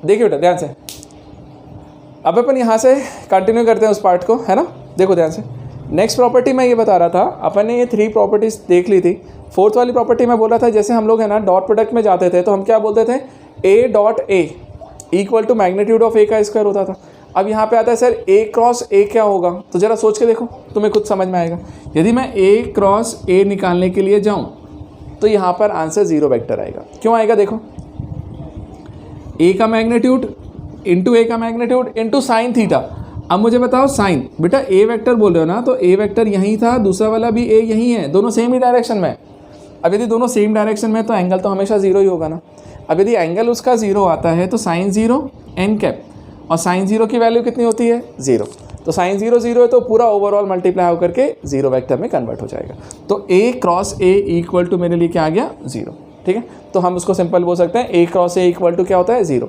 देखिए बेटा ध्यान से, अब अपन यहाँ से कंटिन्यू करते हैं उस पार्ट को, है ना। देखो ध्यान से, नेक्स्ट प्रॉपर्टी मैं ये बता रहा था, अपन ने ये 3 प्रॉपर्टीज देख ली थी। 4th वाली प्रॉपर्टी मैं बोल रहा था, जैसे हम लोग है ना डॉट प्रोडक्ट में जाते थे तो हम क्या बोलते थे, A dot A equal to magnitude of A का स्क्वायर होता था। अब यहाँ पे आता है सर ए क्रॉस ए क्या होगा, तो ज़रा सोच के देखो, तुम्हें खुद समझ में आएगा। यदि मैं ए क्रॉस ए निकालने के लिए जाऊँ तो यहाँ पर आंसर 0 वेक्टर आएगा। क्यों आएगा, देखो, ए का मैग्नीट्यूड इंटू ए का मैग्नीट्यूड इंटू साइन थीटा। अब मुझे बताओ साइन, बेटा ए वेक्टर बोल रहे हो ना, तो ए वेक्टर यहीं था, दूसरा वाला भी ए यहीं है, दोनों सेम ही डायरेक्शन में। अब यदि दोनों सेम डायरेक्शन में तो एंगल तो हमेशा 0 ही होगा ना। अब यदि एंगल उसका 0 आता है तो साइन 0 एन कैप, और साइन 0 की वैल्यू कितनी होती है 0, तो साइन 0 0 है तो पूरा ओवरऑल मल्टीप्लाई होकर के 0 वेक्टर में कन्वर्ट हो जाएगा। तो ए क्रॉस ए इक्वल टू मेरे लिए क्या आ गया 0, ठीक है। तो हम उसको सिंपल बोल सकते हैं, ए क्रॉस ए इक्वल टू क्या होता है 0,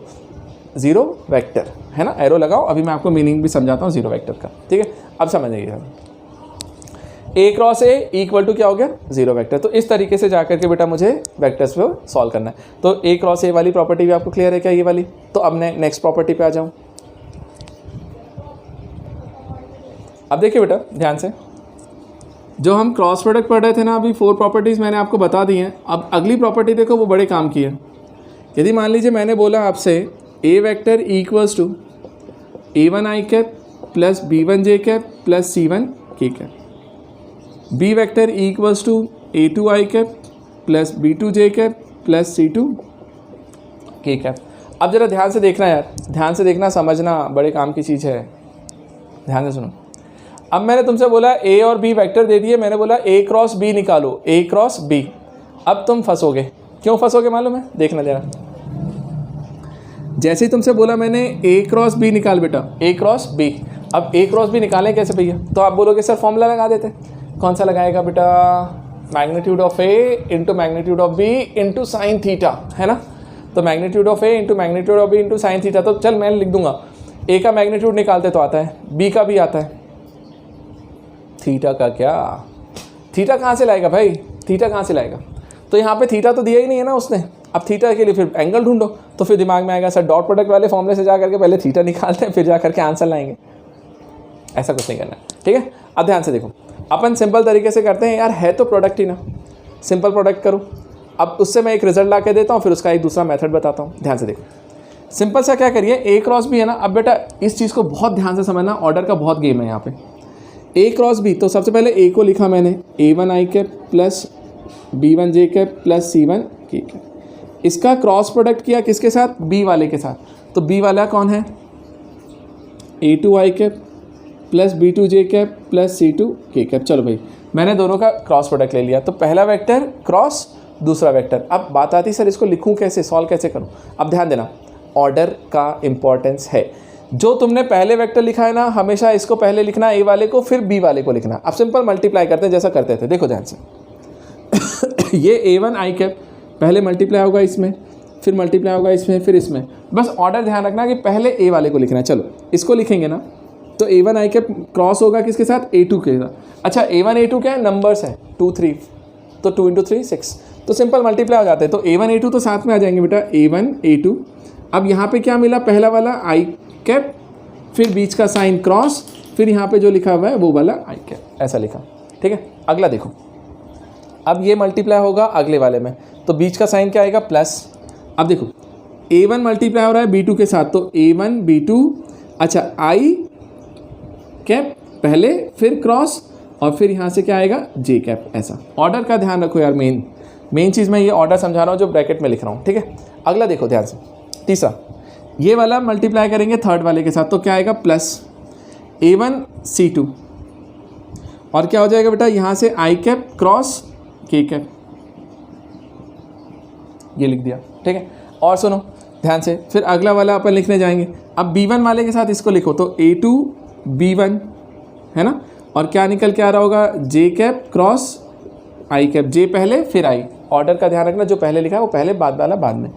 0 वेक्टर, है ना। एरो लगाओ, अभी मैं आपको मीनिंग भी समझाता हूँ 0 वेक्टर का, ठीक है। अब समझिएगा, ए क्रॉस ए इक्वल टू क्या हो गया 0 वेक्टर। तो इस तरीके से जाकर के बेटा मुझे वेक्टर्स पे सॉल्व करना है। तो ए क्रॉस ए वाली प्रॉपर्टी भी आपको क्लियर है क्या, ये वाली। तो अब मैं नेक्स्ट प्रॉपर्टी पे आ जाऊँ। अब देखिए बेटा ध्यान से, जो हम क्रॉस प्रोडक्ट पढ़ रहे थे ना, अभी 4 प्रॉपर्टीज़ मैंने आपको बता दी हैं। अब अगली प्रॉपर्टी देखो, वो बड़े काम की है। यदि मान लीजिए मैंने बोला आपसे A vector equals to a1 i cap plus b1 j cap plus c1 k cap, B vector equals to a2 i cap plus b2 j cap plus c2 k cap. अब ज़रा ध्यान से देखना यार, ध्यान से देखना, समझना, बड़े काम की चीज़ है, ध्यान से सुनो। अब मैंने तुमसे बोला ए और बी वेक्टर दे दिए, मैंने बोला ए क्रॉस बी निकालो, ए क्रॉस बी। अब तुम फंसोगे, क्यों फंसोगे मालूम है, देखना जरा। जैसे ही तुमसे बोला मैंने ए क्रॉस बी निकाल बेटा, ए क्रॉस बी। अब ए क्रॉस बी निकालें कैसे भैया, तो आप बोलोगे सर फॉर्मूला लगा देते। कौन सा लगाएगा बेटा, magnitude of A into magnitude of B into sine theta, है ना। तो magnitude of A into magnitude of B into sine theta. तो चल मैं लिख दूंगा, ए का मैग्नीट्यूड निकालते तो आता है, बी का भी आता है, थीटा का क्या, थीटा कहाँ से लाएगा भाई, थीटा कहाँ से लाएगा। तो यहाँ पे थीटा तो दिया ही नहीं है ना उसने। अब थीटा के लिए फिर एंगल ढूंढो, तो फिर दिमाग में आएगा सर डॉट प्रोडक्ट वाले फॉर्मूले से जा करके पहले थीटा निकालते हैं, फिर जा करके आंसर लाएंगे। ऐसा कुछ नहीं करना, ठीक है। अब ध्यान से देखो, अपन सिंपल तरीके से करते हैं यार, है तो प्रोडक्ट ही ना, सिंपल प्रोडक्ट करो। अब उससे मैं एक रिजल्ट ला के देता हूँ, फिर उसका एक दूसरा मेथड बताता हूँ। ध्यान से देखो, सिंपल सा क्या करिए, ए क्रॉस बी है ना। अब बेटा इस चीज़ को बहुत ध्यान से समझना, ऑर्डर का बहुत गेम है यहाँ पे। ए क्रॉस बी, तो सबसे पहले ए को लिखा मैंने a1 i cap plus b1 j cap plus c1 k cap. इसका क्रॉस प्रोडक्ट किया किसके साथ, बी वाले के साथ। तो बी वाला कौन है, a2 i cap plus b2 j cap plus c2 k cap. चलो भाई, मैंने दोनों का क्रॉस प्रोडक्ट ले लिया। तो पहला वेक्टर क्रॉस दूसरा वेक्टर। अब बात आती सर इसको लिखूँ कैसे, सॉल्व कैसे करूँ। अब ध्यान देना, ऑर्डर का इम्पॉर्टेंस है। जो तुमने पहले वेक्टर लिखा है ना, हमेशा इसको पहले लिखना ए वाले को, फिर बी वाले को लिखना। अब सिंपल मल्टीप्लाई करते हैं जैसा करते थे, देखो ध्यान से। ये a1 i कैप पहले मल्टीप्लाई होगा इसमें, फिर मल्टीप्लाई होगा इसमें, फिर इसमें। बस ऑर्डर ध्यान रखना कि पहले ए वाले को लिखना है। चलो इसको लिखेंगे ना, तो a1 i कैप क्रॉस होगा किसके साथ, a2 के साथ। अच्छा a1 a2 क्या है, नंबर्स है, 2 3, तो 2 × 3 6, तो सिंपल मल्टीप्लाई हो जाते हैं। तो a1 a2 तो साथ में आ जाएंगे बेटा, a1 a2। अब यहाँ पे क्या मिला, पहला वाला i कैप, फिर बीच का साइन क्रॉस, फिर यहाँ पे जो लिखा हुआ है वो वाला i कैप, ऐसा लिखा, ठीक है। अगला देखो, अब ये मल्टीप्लाई होगा अगले वाले में, तो बीच का साइन क्या आएगा, प्लस। अब देखो a1 मल्टीप्लाई हो रहा है b2 के साथ, तो a1 b2, अच्छा i कैप पहले, फिर क्रॉस, और फिर यहाँ से क्या आएगा j कैप। ऐसा ऑर्डर का ध्यान रखो यार, मेन चीज़ मैं ये ऑर्डर समझा रहा हूँ जो ब्रैकेट में लिख रहा हूँ, ठीक है। अगला देखो ध्यान से, तीसरा, ये वाला मल्टीप्लाई करेंगे थर्ड वाले के साथ, तो क्या आएगा प्लस a1 c2, और क्या हो जाएगा बेटा यहाँ से i cap cross k cap, ये लिख दिया, ठीक है। और सुनो ध्यान से, फिर अगला वाला अपन लिखने जाएंगे। अब b1 वाले के साथ इसको लिखो, तो a2 b1 है ना, और क्या निकल के आ रहा होगा j cap cross i cap, j पहले फिर i। ऑर्डर का ध्यान रखना, जो पहले लिखा है वो पहले, बाद वाला बाद में।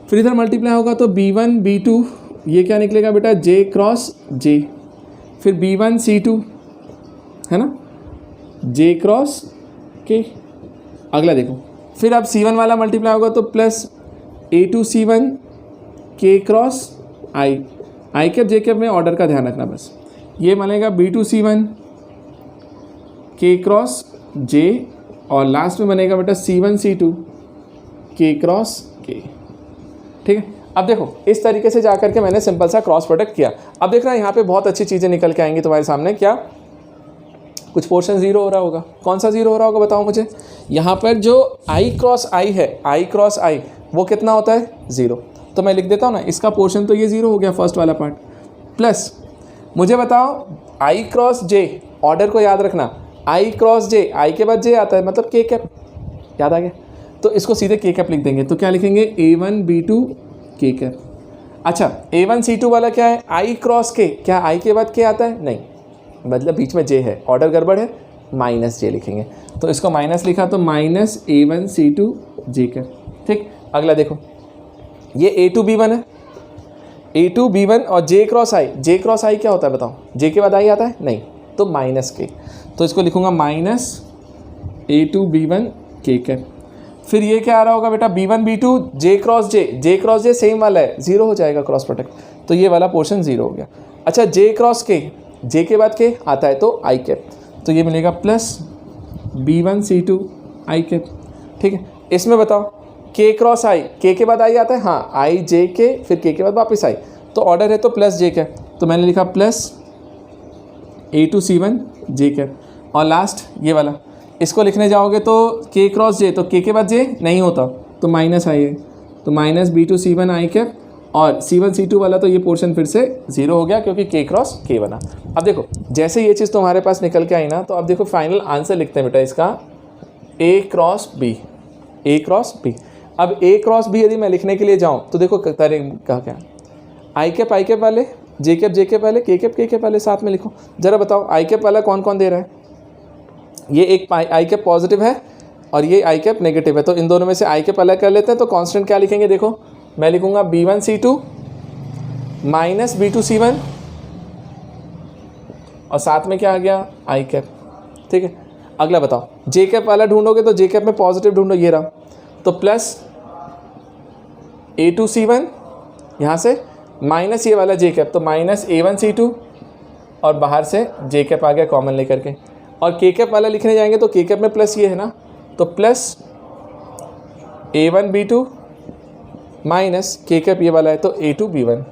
फिर इधर मल्टीप्लाई होगा तो b1 b2, ये क्या निकलेगा बेटा j क्रॉस j, फिर b1 c2 है ना, j क्रॉस k। अगला देखो, फिर अब c1 वाला मल्टीप्लाई होगा तो प्लस a2 c1 के क्रॉस आई कैप जे कैप में ऑर्डर का ध्यान रखना बस। ये बनेगा B2C1 के क्रॉस जे और लास्ट में बनेगा बेटा C1C2 के क्रॉस के। ठीक है, अब देखो इस तरीके से जा करके मैंने सिंपल सा क्रॉस प्रोडक्ट किया। अब देखना यहाँ पे बहुत अच्छी चीज़ें निकल के आएंगी तुम्हारे सामने। क्या कुछ पोर्शन ज़ीरो हो रहा होगा? कौन सा ज़ीरो हो रहा होगा बताओ मुझे। यहाँ पर जो आई क्रॉस आई है, आई क्रॉस आई वो कितना होता है? ज़ीरो। तो मैं लिख देता हूँ ना, इसका पोर्शन तो ये ज़ीरो हो गया फर्स्ट वाला पार्ट। प्लस मुझे बताओ आई क्रॉस जे, ऑर्डर को याद रखना, आई क्रॉस जे, आई के बाद जे आता है मतलब के कैप, याद आ गया? तो इसको सीधे के कैप लिख देंगे। तो क्या लिखेंगे? A1 B2 के कैप। अच्छा A1 C2 वाला क्या है? आई क्रॉस के, क्या आई के बाद के आता है? नहीं, मतलब बीच में जे है, ऑर्डर गड़बड़ है, माइनस जे लिखेंगे। तो इसको माइनस लिखा तो माइनस A1 C2 जे कैप। ठीक, अगला देखो ये A2 B1 है, A2 B1 और जे क्रॉस आई, जे क्रॉस आई क्या होता है बताओ? जे के बाद आई आता है? नहीं, तो माइनस के, तो इसको लिखूंगा माइनस A2 B1 के कैप। फिर ये क्या आ रहा होगा बेटा? B1 B2 जे क्रॉस जे, जे क्रॉस जे सेम वाला है, ज़ीरो हो जाएगा क्रॉस प्रोडक्ट, तो ये वाला पोर्शन ज़ीरो हो गया। अच्छा जे क्रॉस के, जे के बाद के आता है तो आई कैप, तो ये मिलेगा प्लस B1 C2 आई कैप। ठीक है, इसमें बताओ के क्रॉस आई, के बाद आई आता है, हाँ आई जे के, फिर के बाद वापस आई, तो ऑर्डर है तो प्लस जे कैप, तो मैंने लिखा प्लस A2 C1 जे कैप। और लास्ट ये वाला, इसको लिखने जाओगे तो के क्रॉस जे, तो के बाद जे नहीं होता तो माइनस आई है, तो माइनस B2 C1 आई कैप। और C1 C2 वाला तो ये पोर्शन फिर से ज़ीरो हो गया क्योंकि के क्रॉस के बना। अब देखो जैसे ये चीज़ तुम्हारे पास निकल के आई ना, तो अब देखो फाइनल आंसर लिखते हैं बेटा इसका A cross B, A cross B। अब A क्रॉस B यदि मैं लिखने के लिए जाऊँ तो देखो तरीका क्या, आई कैप वाले, जे कैप वाले, के कैप वाले साथ में लिखो। ज़रा बताओ आई कैप वाला कौन कौन दे रहा है? ये एक आई कैप पॉजिटिव है और ये आई कैप नेगेटिव है, तो इन दोनों में से आई कैप अलग कर लेते हैं। तो कांस्टेंट क्या लिखेंगे? देखो मैं लिखूंगा B1 C2 minus B2 C1 और साथ में क्या आ गया? आई कैप। ठीक है, अगला बताओ जे कैप वाला ढूंढोगे तो जे कैप में पॉजिटिव ढूंढो, ये रहा, तो प्लस A2 C1 यहाँ से माइनस ये वाला जे कैप, तो माइनस A1 C2 और बाहर से जे कैप आ गया कॉमन लेकर के। और के कैप वाला लिखने जाएंगे तो के कैप में प्लस ये है ना, तो प्लस A1 B2 माइनस के कैप ये वाला है तो A2 B1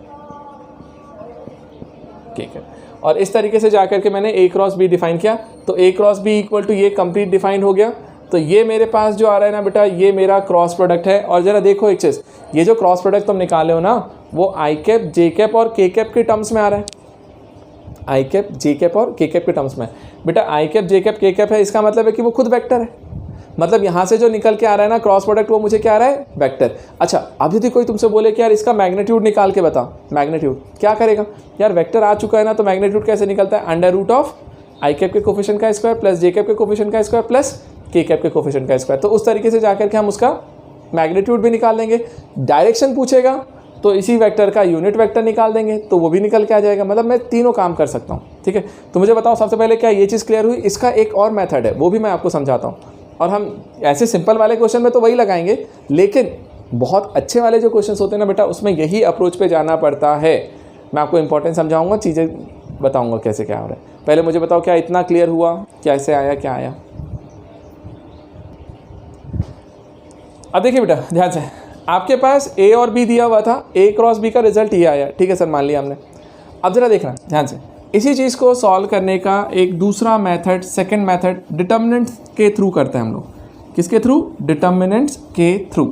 के कैप। और इस तरीके से जाकर के मैंने A क्रॉस B डिफाइन किया, तो A cross B equal to ये कंप्लीट डिफाइंड हो गया। तो ये मेरे पास जो आ रहा है ना बेटा, ये मेरा क्रॉस प्रोडक्ट है। और ज़रा देखो एक चीज़, ये जो क्रॉस प्रोडक्ट तुम निकाले हो ना, वो आई कैप जे कैप और के कैप के टर्म्स में आ रहा है। आई कैप जे कैप और के कैप के टर्म्स में बेटा, आई कैप जे कैप के कैप है, इसका मतलब है कि वो खुद वेक्टर है। मतलब यहाँ से जो निकल के आ रहा है ना क्रॉस प्रोडक्ट, वो मुझे क्या आ रहा है? वेक्टर। अच्छा अब यदि कोई तुमसे बोले कि यार इसका मैग्नीट्यूड निकाल के बता, मैग्नीट्यूड क्या करेगा? यार वेक्टर आ चुका है ना, तो मैग्नीट्यूड कैसे निकलता है? Under root of I cap के कोफिशिएंट का स्क्वायर प्लस जे कैप के कोफिशिएंट का स्क्वायर प्लस के कैप के कोफिशिएंट का स्क्वायर। तो उस तरीके से जाकर के हम उसका मैग्नीट्यूड भी निकाल लेंगे। डायरेक्शन पूछेगा तो इसी वेक्टर का यूनिट वेक्टर निकाल देंगे, तो वो भी निकल के आ जाएगा। मतलब मैं तीनों काम कर सकता हूँ। ठीक है, तो मुझे बताओ सबसे पहले क्या ये चीज़ क्लियर हुई? इसका एक और मेथड है, वो भी मैं आपको समझाता हूँ। और हम ऐसे सिंपल वाले क्वेश्चन में तो वही लगाएंगे, लेकिन बहुत अच्छे वाले जो क्वेश्चन होते हैं ना बेटा, उसमें यही अप्रोच पे जाना पड़ता है। मैं आपको इंपॉर्टेंट समझाऊंगा, चीज़ें बताऊंगा कैसे क्या हो रहा है। पहले मुझे बताओ क्या इतना क्लियर हुआ? कैसे आया, क्या आया? अब देखिए बेटा ध्यान से, आपके पास A और B दिया हुआ था, A क्रॉस B का रिजल्ट ये आया। ठीक है सर, मान लिया हमने। अब ज़रा देखना ध्यान से, इसी चीज़ को सॉल्व करने का एक दूसरा मेथड, सेकंड मेथड डिटर्मिनेंट्स के थ्रू करते हैं हम लोग। किसके थ्रू? डिटर्मिनेंट्स के थ्रू।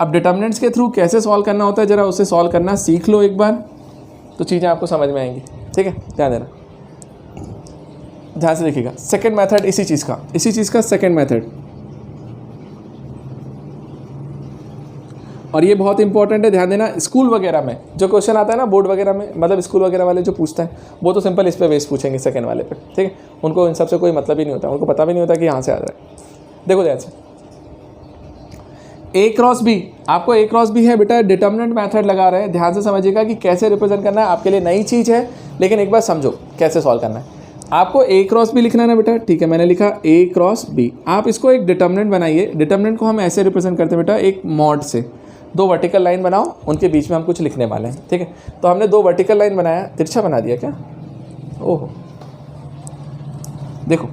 अब डिटर्मिनेंट्स के थ्रू कैसे सॉल्व करना होता है, ज़रा उसे सॉल्व करना सीख लो एक बार, तो चीज़ें आपको समझ में आएंगी। ठीक है, ध्यान देना, ध्यान से देखिएगा। सेकंड मेथड इसी चीज़ का सेकंड मेथड, और ये बहुत इंपॉर्टेंट है, ध्यान देना। स्कूल वगैरह में जो क्वेश्चन आता है ना, बोर्ड वगैरह में, मतलब स्कूल वगैरह वाले जो पूछते हैं, वो तो सिंपल इस पे बेस पूछेंगे सेकंड वाले पे। ठीक है, उनको इन सबसे कोई मतलब ही नहीं होता, उनको पता भी नहीं होता कि यहाँ से आ रहा है। देखो ध्यान से, A क्रॉस B, आपको A क्रॉस B है बेटा, डिटर्मिनेंट मेथड लगा रहे हैं। ध्यान से समझिएगा कि कैसे रिप्रेजेंट करना है, आपके लिए नई चीज़ है, लेकिन एक बार समझो कैसे सॉल्व करना है। आपको A क्रॉस B लिखना है ना बेटा, ठीक है, मैंने लिखा A क्रॉस B। आप इसको एक डिटर्मिनेंट बनाइए। डिटर्मिनेंट को हम ऐसे रिप्रेजेंट करते हैं बेटा, एक मॉड से। दो वर्टिकल लाइन बनाओ, उनके बीच में हम कुछ लिखने वाले हैं, ठीक है। तो हमने दो वर्टिकल लाइन बनाया, तिरछा बना दिया क्या, ओहो देखो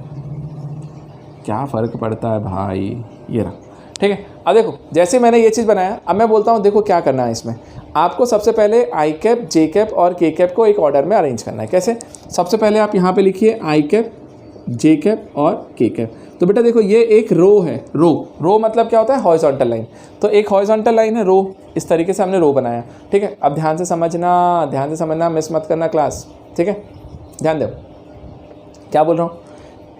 क्या फ़र्क पड़ता है भाई, ये रहा, ठीक है। अब देखो जैसे मैंने ये चीज़ बनाया, अब मैं बोलता हूँ देखो क्या करना है इसमें, आपको सबसे पहले आई कैप, जे कैप और के कैप को एक ऑर्डर में अरेंज करना है। कैसे, सबसे पहले आप यहाँ पे लिखिए आई कैप, जे कैप और के कैप। तो बेटा देखो ये एक रो है, रो मतलब क्या होता है, हॉरिजॉन्टल लाइन। तो एक हॉरिजॉन्टल लाइन है रो, इस तरीके से हमने रो बनाया, ठीक है। अब ध्यान से समझना, मिस मत करना क्लास, ठीक है, ध्यान दो क्या बोल रहा हूँ।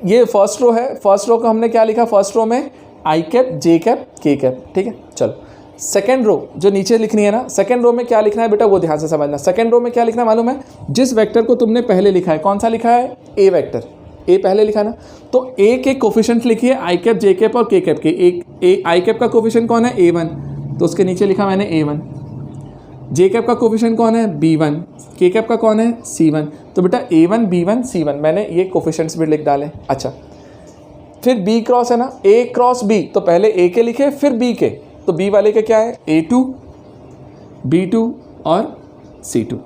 ये फर्स्ट रो है, फर्स्ट रो को हमने क्या लिखा, फर्स्ट रो में आई कैप, जे कैप, के कैप, ठीक है। चलो सेकेंड रो जो नीचे लिखनी है ना, सेकेंड रो में क्या लिखना है बेटा वो ध्यान से समझना। सेकेंड रो में क्या लिखना है मालूम है, जिस वेक्टर को तुमने पहले लिखा है, कौन सा लिखा है, ए वेक्टर, ए पहले लिखा ना, तो ए के कोफिशिएंट लिखिए आई कैप, जे कैप और के कैप के। एक आई कैप का कोफिशिएंट कौन है, A1, तो उसके नीचे लिखा मैंने A1। जे कैप का कोफिशिएंट कौन है, B1। के कैप का कौन है, C1। तो बेटा A1, B1, C1 मैंने ये कोफिशिएंट्स भी लिख डाले। अच्छा फिर B क्रॉस है ना, A क्रॉस B, तो पहले A के लिखे फिर B के, तो B वाले के क्या है, A2, B2 और C2,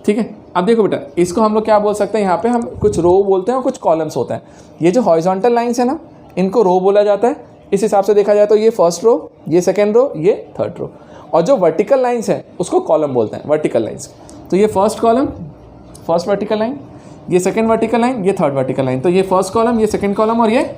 ठीक है। अब देखो बेटा इसको हम लोग क्या बोल सकते हैं, यहाँ पे हम कुछ रो बोलते हैं और कुछ कॉलम्स होते हैं। ये जो हॉरिजॉन्टल लाइंस है ना, इनको रो बोला जाता है। इस हिसाब से देखा जाए तो ये फर्स्ट रो, ये सेकेंड रो, ये थर्ड रो। और जो वर्टिकल लाइंस है उसको कॉलम बोलते हैं, वर्टिकल लाइंस। तो ये first column, first vertical line, ये सेकेंड वर्टिकल लाइन, ये थर्ड वर्टिकल लाइन। तो ये फर्स्ट कॉलम, ये सेकेंड कॉलम और ये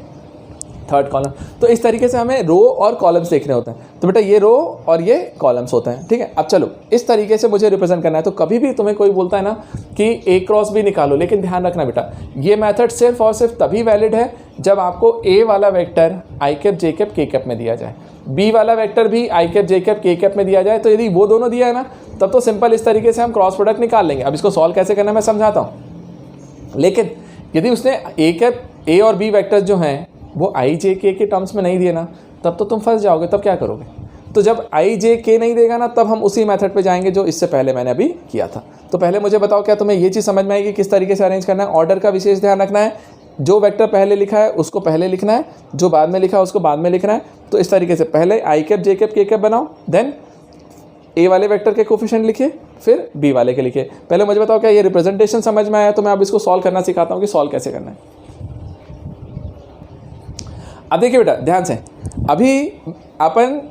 थर्ड कॉलम। तो इस तरीके से हमें रो और कॉलम्स देखने होते हैं। तो बेटा ये रो और ये कॉलम्स होते हैं, ठीक है। अब चलो इस तरीके से मुझे रिप्रेजेंट करना है। तो कभी भी तुम्हें कोई बोलता है ना कि ए क्रॉस बी निकालो, लेकिन ध्यान रखना बेटा ये मेथड सिर्फ और सिर्फ तभी वैलिड है जब आपको ए वाला वेक्टर आई कैप, जे कैप, के कैप में दिया जाए, बी वाला वेक्टर भी आई कैप, जे कैप, के कैप में दिया जाए। तो यदि वो दोनों दिया है ना, तब तो सिंपल इस तरीके से हम क्रॉस प्रोडक्ट निकाल लेंगे। अब इसको सॉल्व कैसे करना है मैं समझाता हूँ। लेकिन यदि उसने ए कैप, ए और बी वेक्टर्स जो हैं वो आई जे के टर्म्स में नहीं दिए ना, तब तो तुम फंस जाओगे। तब क्या करोगे, तो जब आई जे के नहीं देगा ना, तब हम उसी मेथड पे जाएंगे जो इससे पहले मैंने अभी किया था। तो पहले मुझे बताओ क्या तुम्हें ये चीज़ समझ में आएगी किस तरीके से अरेंज करना है। ऑर्डर का विशेष ध्यान रखना है, जो वेक्टर पहले लिखा है उसको पहले लिखना है, जो बाद में लिखा है उसको बाद में लिखना है। तो इस तरीके से पहले आई कैप, जे कैप, के कैप बनाओ, देन ए वाले वेक्टर के कोफिशिएंट लिखिए, फिर बी वाले के लिखिए। पहले मुझे बताओ क्या ये रिप्रेजेंटेशन समझ में आया। तो मैं अब इसको सॉल्व करना सिखाता हूँ कि सॉल्व कैसे करना है। अब देखिए बेटा ध्यान से, अभी अपन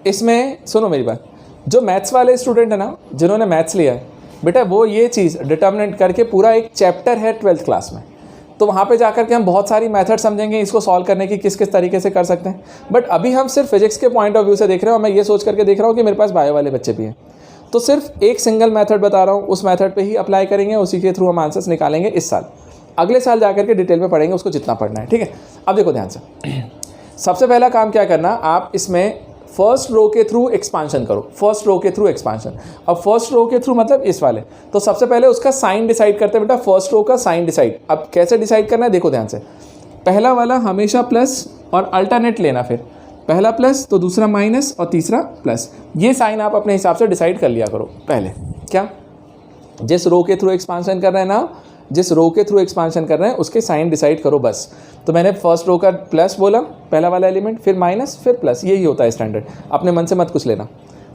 इसमें सुनो मेरी बात, जो मैथ्स वाले स्टूडेंट है ना, जिन्होंने मैथ्स लिया है बेटा, वो ये चीज़ डिटर्मिनेंट करके पूरा एक चैप्टर है 12th क्लास में, तो वहाँ पे जाकर के हम बहुत सारी मेथड समझेंगे इसको सॉल्व करने की, किस किस तरीके से कर सकते हैं। बट अभी हम सिर्फ फिजिक्स के पॉइंट ऑफ व्यू से देख रहे हो। मैं ये सोच करके देख रहा हूँ कि मेरे पास बायो वाले बच्चे भी हैं, तो सिर्फ एक सिंगल मेथड बता रहा हूँ, उस मेथड पे ही अप्लाई करेंगे, उसी के थ्रू हम आंसर्स निकालेंगे इस साल। अगले साल जाकर के डिटेल में पढ़ेंगे उसको जितना पढ़ना है, ठीक है। अब देखो ध्यान से, सबसे पहला काम क्या करना, आप इसमें फर्स्ट रो के थ्रू एक्सपांशन करो, फर्स्ट रो के थ्रू एक्सपांशन। अब फर्स्ट रो के थ्रू मतलब इस वाले, तो सबसे पहले उसका साइन डिसाइड करते हैं बेटा, फर्स्ट रो का साइन डिसाइड। अब कैसे डिसाइड करना है देखो ध्यान से, पहला वाला हमेशा प्लस और अल्टरनेट लेना, फिर पहला प्लस तो दूसरा माइनस और तीसरा प्लस। ये साइन आप अपने हिसाब से डिसाइड कर लिया करो पहले। क्या, जिस रो के थ्रू एक्सपांशन कर रहे हैं ना, जिस रो के थ्रू एक्सपांशन कर रहे हैं उसके साइन डिसाइड करो बस। तो मैंने फर्स्ट रो का प्लस बोला, पहला वाला एलिमेंट, फिर माइनस, फिर प्लस, यही होता है स्टैंडर्ड, अपने मन से मत कुछ लेना।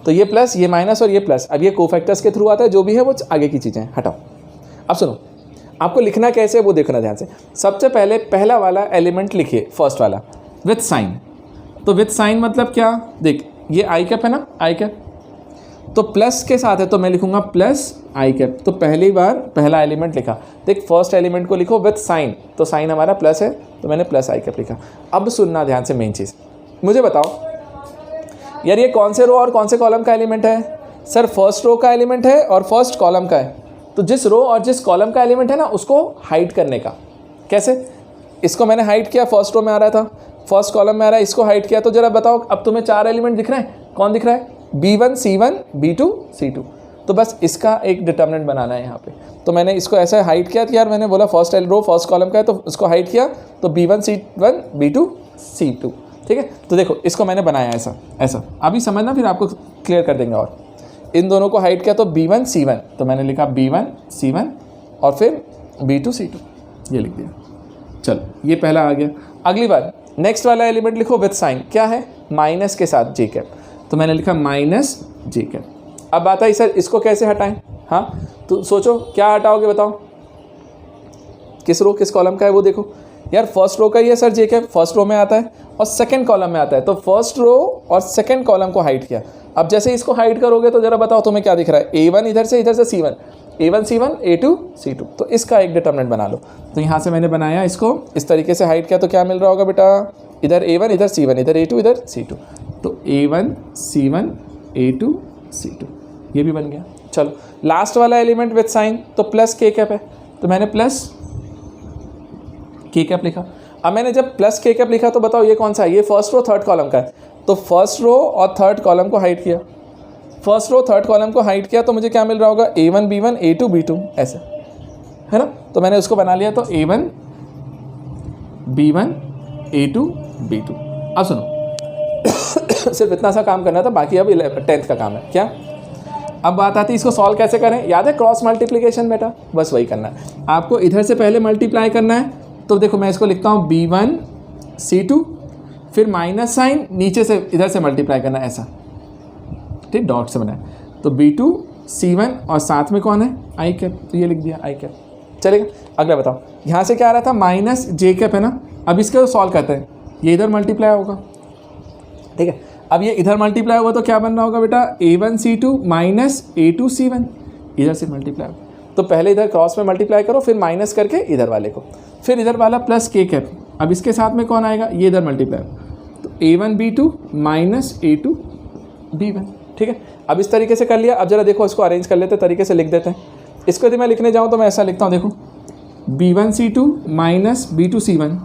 तो ये प्लस, ये माइनस और ये प्लस। अब ये कोफैक्टर्स के थ्रू आता है, जो भी है वो आगे की चीज़ें हटाओ। अब सुनो, आपको लिखना कैसे है वो देखना ध्यान से। सबसे पहले पहला वाला एलिमेंट लिखिए, फर्स्ट वाला विथ साइन। तो विथ साइन मतलब क्या, देख ये आई कैप है ना, आई कैप तो प्लस के साथ है, तो मैं लिखूंगा प्लस आई कैप। तो पहली बार पहला एलिमेंट लिखा, देख फर्स्ट एलिमेंट को लिखो विथ साइन, तो साइन हमारा प्लस है, तो मैंने प्लस आई कैप लिखा। अब सुनना ध्यान से, मेन चीज़ मुझे बताओ यार, ये कौन से रो और कौन से कॉलम का एलिमेंट है। सर फर्स्ट रो का एलिमेंट है और फर्स्ट कॉलम का है। तो जिस रो और जिस कॉलम का एलिमेंट है ना, उसको हाइड करने का। कैसे, इसको मैंने हाइड किया, फर्स्ट रो में आ रहा था, फर्स्ट कॉलम में आ रहा है, इसको हाइड किया। तो जरा बताओ, अब तुम्हें 4 एलिमेंट दिख रहे हैं, कौन दिख रहा है, B1, C1, B2, C2। तो बस इसका एक डिटर्मिनेंट बनाना है यहाँ पे। तो मैंने इसको ऐसा हाइड किया कि यार, मैंने बोला फर्स्ट रो फर्स्ट कॉलम का है, तो उसको हाइड किया, तो B1, C1, B2, C2, ठीक है। तो देखो इसको मैंने बनाया ऐसा ऐसा, अभी समझना, फिर आपको क्लियर कर देंगे। और इन दोनों को हाइड किया तो B1, C1, तो मैंने लिखा B1, C1 और फिर B2, C2, ये लिख दिया। चलो ये पहला आ गया। अगली बार नेक्स्ट वाला एलिमेंट लिखो विथ साइन, क्या है, माइनस के साथ जे कैप। तो मैंने लिखा माइनस जे कैप। अब बात आई सर इसको कैसे हटाएं। हाँ तो सोचो क्या हटाओगे बताओ, किस रो किस कॉलम का है वो देखो यार, फर्स्ट रो का ही है सर जे कैप, फर्स्ट रो में आता है और सेकंड कॉलम में आता है, तो फर्स्ट रो और सेकंड कॉलम को हाइड किया। अब जैसे इसको हाइड करोगे तो जरा बताओ तुम्हें क्या दिख रहा है, A1 इधर से C1, A1 C1 A2 C2, तो इसका एक डिटर्मिनेंट बना लो। तो यहाँ से मैंने बनाया इसको इस तरीके से हाइड किया, तो क्या मिल रहा होगा बेटा, इधर A1 इधर C1 इधर A2 इधर C2, तो A1 C1 A2 C2 ये भी बन गया। चलो लास्ट वाला एलिमेंट विथ साइन, तो प्लस के कैप है, तो मैंने प्लस के कैप लिखा। अब मैंने जब प्लस के कैप लिखा तो बताओ ये कौन सा है, ये फर्स्ट रो थर्ड कॉलम का है, तो फर्स्ट रो और थर्ड कॉलम को हाइड किया, फर्स्ट रो थर्ड कॉलम को हाइड किया, तो मुझे क्या मिल रहा होगा, A1 B1 A2 B2 ऐसे है ना। तो मैंने उसको बना लिया, तो A1 B1 A2 B2। अब सुनो सिर्फ इतना सा काम करना था, बाकी अब 10th का काम है क्या। अब बात आती है इसको सॉल्व कैसे करें, याद है क्रॉस मल्टीप्लिकेशन बेटा, बस वही करना है आपको, इधर से पहले मल्टीप्लाई करना है। तो देखो मैं इसको लिखता हूँ B1 C2, फिर माइनस साइन नीचे से इधर से मल्टीप्लाई करना ऐसा, ठीक डॉट से बनाए, तो B2 C1 और साथ में कौन है आई कैप, तो ये लिख दिया आई कैप, चलेगा। अगला बताओ, यहाँ से क्या आ रहा था माइनस जे कैप है ना, अब इसको सॉल्व करते हैं, ये इधर मल्टीप्लाई होगा, ठीक है। अब ये इधर मल्टीप्लाई होगा तो क्या बन रहा होगा बेटा, A1 C2 minus A2 C1, इधर से मल्टीप्लाई होगा, तो पहले इधर क्रॉस में मल्टीप्लाई करो, फिर माइनस करके इधर वाले को, फिर इधर वाला प्लस के कैप, अब इसके साथ में कौन आएगा, ये इधर मल्टीप्लाई, तो A1 B2 minus A2 B1, ठीक है। अब इस तरीके से कर लिया। अब जरा देखो इसको अरेंज कर लेते हैं, तरीके से लिख देते हैं। इसको यदि मैं लिखने जाऊँ तो मैं ऐसा लिखता हूँ, देखो B1 C2 minus B2 C1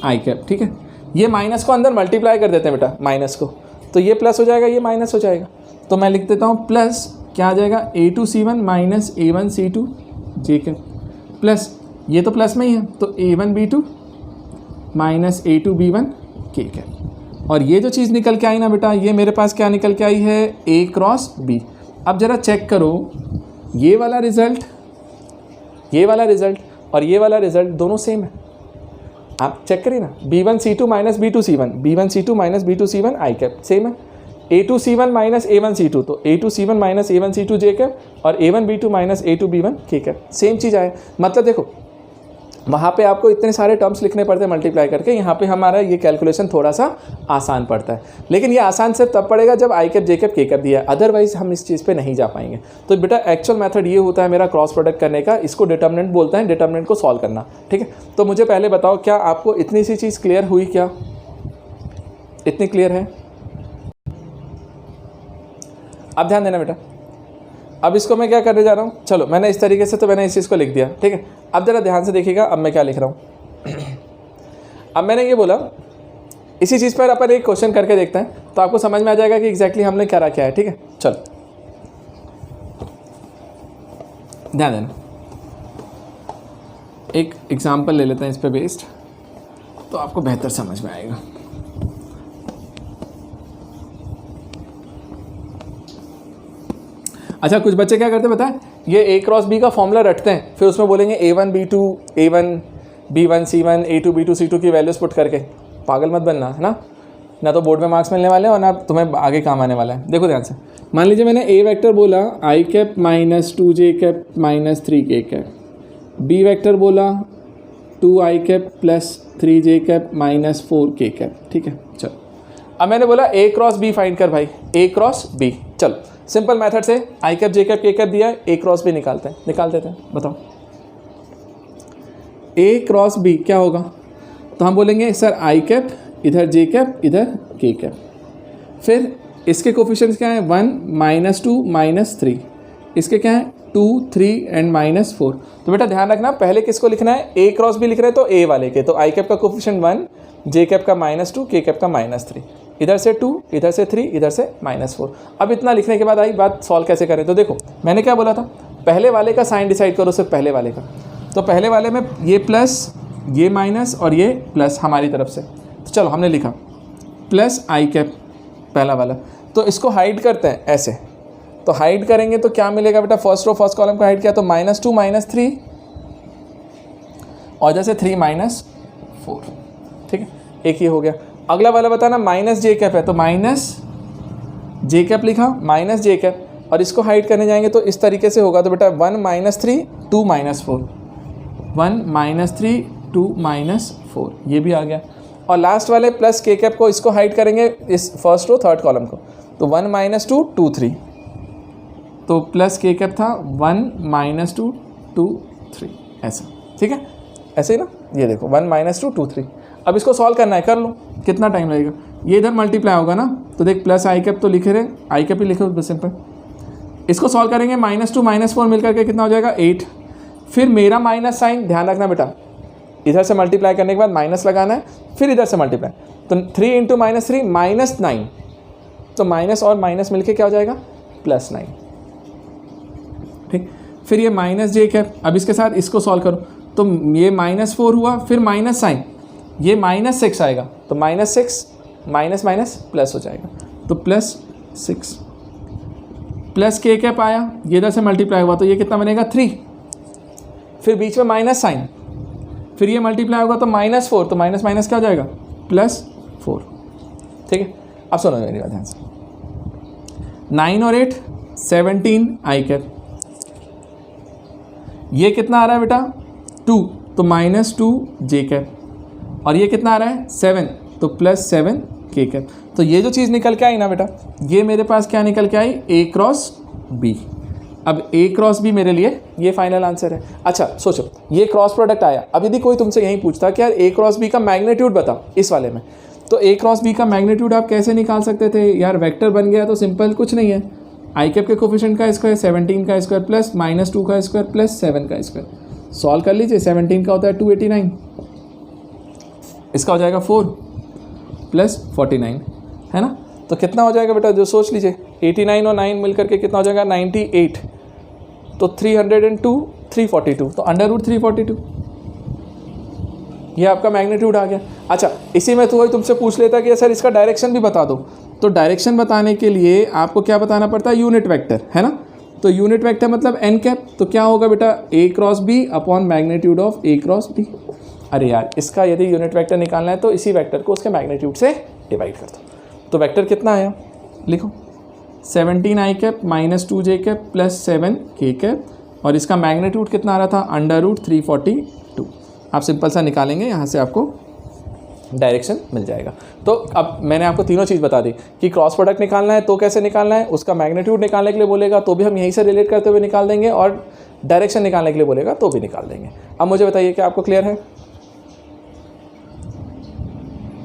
आई कैप, ठीक है। ये माइनस को अंदर मल्टीप्लाई कर देते हैं बेटा, माइनस को, तो ये प्लस हो जाएगा, ये माइनस हो जाएगा, तो मैं लिख देता हूँ प्लस क्या आ जाएगा, A2 C1 minus A1 C2 जे कैप, प्लस ये तो प्लस में ही है, तो A1 B2 minus A2 B1 के कैप। और ये जो चीज़ निकल के आई ना बेटा, ये मेरे पास क्या निकल के आई है, A क्रॉस B। अब ज़रा चेक करो, ये वाला रिज़ल्ट, ये वाला रिज़ल्ट और ये वाला रिज़ल्ट दोनों सेम है, आप चेक करिए ना, B1 C2 minus B2 C1, B1 C2 minus B2 C1 आई कैप सेम है, A2 C1 minus A1 C2, तो A2 C1 minus A1 C2 जे कैप, और A1 B2 minus A2 B1 के cap, same चीज़ आए। मतलब देखो वहाँ पे आपको इतने सारे टर्म्स लिखने पड़ते हैं मल्टीप्लाई करके, यहाँ पे हमारा ये कैलकुलेशन थोड़ा सा आसान पड़ता है, लेकिन ये आसान सिर्फ तब पड़ेगा जब आई कैप जे कैप के कैप दिया है, अदरवाइज हम इस चीज़ पे नहीं जा पाएंगे। तो बेटा एक्चुअल मेथड ये होता है मेरा क्रॉस प्रोडक्ट करने का, इसको डिटर्मिनेंट बोलते हैं, डिटर्मिनेंट को सॉल्व करना, ठीक है। तो मुझे पहले बताओ, क्या आपको इतनी सी चीज़ क्लियर हुई, क्या इतनी क्लियर है? अब ध्यान देना बेटा, अब इसको मैं क्या करने जा रहा हूँ, चलो मैंने इस तरीके से, तो मैंने इस चीज़ को लिख दिया, ठीक है। अब ज़रा ध्यान से देखिएगा, अब मैं क्या लिख रहा हूँ। अब मैंने ये बोला, इसी चीज़ पर अपन एक क्वेश्चन करके देखते हैं, तो आपको समझ में आ जाएगा कि एग्जैक्टली हमने क्या रखा है, ठीक है। चलो ध्यान देना, एक एग्जाम्पल ले लेते हैं इस पर बेस्ड, तो आपको बेहतर समझ में आएगा। अच्छा, कुछ बच्चे क्या करते हैं पता है, ये A क्रॉस B का फॉर्मूला रटते हैं, फिर उसमें बोलेंगे A1 B2 A1 B1 C1 A2 B2 C2 की वैल्यूज पुट करके। पागल मत बनना, है ना तो बोर्ड में मार्क्स मिलने वाले हैं और ना तुम्हें आगे काम आने वाला है। देखो ध्यान से, मान लीजिए मैंने A वेक्टर बोला आई कैप माइनस 2 जे कैप माइनस 3 के कैप, B वेक्टर बोला 2 आई कैप प्लस 3 जे कैप माइनस 4 के कैप, ठीक है। चलो अब मैंने बोला A क्रॉस B फाइंड कर भाई, A क्रॉस B। चलो सिंपल मेथड से आई कैप जे कैप के कैप दिया है, A क्रॉस B निकाल देते हैं, बताओ A क्रॉस B क्या होगा। तो हम बोलेंगे सर आई कैप इधर जे कैप इधर के कैप, फिर इसके कोफिशिएंट्स क्या है, 1 -2 -3, इसके क्या है 2 3 एंड -4। तो बेटा ध्यान रखना, पहले किसको लिखना है, A क्रॉस B लिख रहे हैं तो A वाले के, तो आई कैप का कोफिशिएंट 1, जे कैप का -2, के कैप का -3, इधर से 2 इधर से 3 इधर से -4। अब इतना लिखने के बाद आई बात सॉल्व कैसे करें। तो देखो मैंने क्या बोला था, पहले वाले का साइन डिसाइड करो, सिर्फ पहले वाले का। तो पहले वाले में ये प्लस ये माइनस और ये प्लस हमारी तरफ से, तो चलो हमने लिखा प्लस आई कैप पहला वाला, तो इसको हाइड करते हैं ऐसे। तो हाइड करेंगे तो क्या मिलेगा बेटा, फर्स्ट रो फर्स्ट कॉलम को हाइड किया तो -2 -3 और जैसे 3 -4, ठीक है, एक ये हो गया। अगला वाला बताना माइनस जे कैप है, तो माइनस जे कैप लिखा माइनस जे कैप, और इसको हाइड करने जाएंगे तो इस तरीके से होगा। तो बेटा 1 - 3 2 - 4, 1 - 3 2 - 4 ये भी आ गया। और लास्ट वाले प्लस के कैप को इसको हाइड करेंगे, इस फर्स्ट रो थर्ड कॉलम को, तो 1 - 2 2 3, तो प्लस के कैप था 1 - 2 2 3 ऐसा, ठीक है ऐसे ही ना। ये देखो 1 - 2 2 3। अब इसको सॉल्व करना है, कर लो, कितना टाइम लगेगा। ये इधर मल्टीप्लाई होगा ना, तो देख प्लस आई कैप तो लिखे रहे, आई कैप ही लिखे बस सिंपल। इसको सॉल्व करेंगे, -2 - 4 मिलकर के कितना हो जाएगा 8। फिर मेरा माइनस साइन ध्यान रखना बेटा, इधर से मल्टीप्लाई करने के बाद माइनस लगाना है, फिर इधर से मल्टीप्लाई, तो 3 × -3 -9, तो माइनस और माइनस मिलके क्या हो जाएगा +9, ठीक। फिर ये माइनस जे कैप, अब इसके साथ इसको सॉल्व करो, तो ये -4 हुआ, फिर माइनस साइन, ये -6 आएगा, तो -6 माइनस माइनस प्लस हो जाएगा, तो +6, प्लस के कैप आया, ये इधर से मल्टीप्लाई हुआ, तो ये कितना बनेगा 3, फिर बीच में माइनस साइन, फिर ये मल्टीप्लाई होगा तो -4, तो माइनस माइनस क्या हो जाएगा +4, ठीक है। अब सुनो मेरी बात ध्यान से, 9 और 8 17 आई कैप, ये कितना आ रहा है बेटा 2, तो -2 जे कैप, और ये कितना आ रहा है 7, तो +7 के कैप। तो ये जो चीज़ निकल के आई ना बेटा, ये मेरे पास क्या निकल के आई A क्रॉस B। अब A क्रॉस B मेरे लिए ये फाइनल आंसर है। अच्छा सोचो, ये क्रॉस प्रोडक्ट आया, अब यदि कोई तुमसे यही पूछता कि यार A क्रॉस B का मैग्नीट्यूड बताओ इस वाले में, तो A क्रॉस B का मैग्नीट्यूड आप कैसे निकाल सकते थे यार, वेक्टर बन गया तो सिंपल कुछ नहीं है, आई कैप के कोफिशिएंट का स्क्वायर 17 का स्क्वायर प्लस -2 का स्क्वायर प्लस 7 का स्क्वायर, सॉल्व कर लीजिए। 17 का होता है 289, इसका हो जाएगा 4 + 49, है ना। तो कितना हो जाएगा बेटा, जो सोच लीजिए 89 और 9 मिलकर के कितना हो जाएगा 98, तो 302 342, तो √342 ये आपका मैग्नीट्यूड आ गया। अच्छा इसी में तो वही तुमसे पूछ लेता कि सर इसका डायरेक्शन भी बता दो, तो डायरेक्शन बताने के लिए आपको क्या बताना पड़ता है, यूनिट वेक्टर, है ना। तो यूनिट वेक्टर मतलब n कैप, तो क्या होगा बेटा A cross B upon magnitude of A cross B। अरे यार इसका यदि यूनिट वेक्टर निकालना है तो इसी वेक्टर को उसके मैग्नीट्यूड से डिवाइड कर दो, तो वेक्टर कितना आया लिखो 17 आई कैप -2 जे कैप प्लस 7 के कैप, और इसका मैग्नीट्यूड कितना आ रहा था √342। आप सिंपल सा निकालेंगे, यहाँ से आपको डायरेक्शन मिल जाएगा। तो अब मैंने आपको तीनों चीज़ बता दी कि क्रॉस प्रोडक्ट निकालना है तो कैसे निकालना है, उसका मैग्नीट्यूड निकालने के लिए बोलेगा तो भी हम यहीं से रिलेट करते हुए निकाल देंगे, और डायरेक्शन निकालने के लिए बोलेगा तो भी निकाल देंगे। अब मुझे बताइए कि आपको क्लियर है।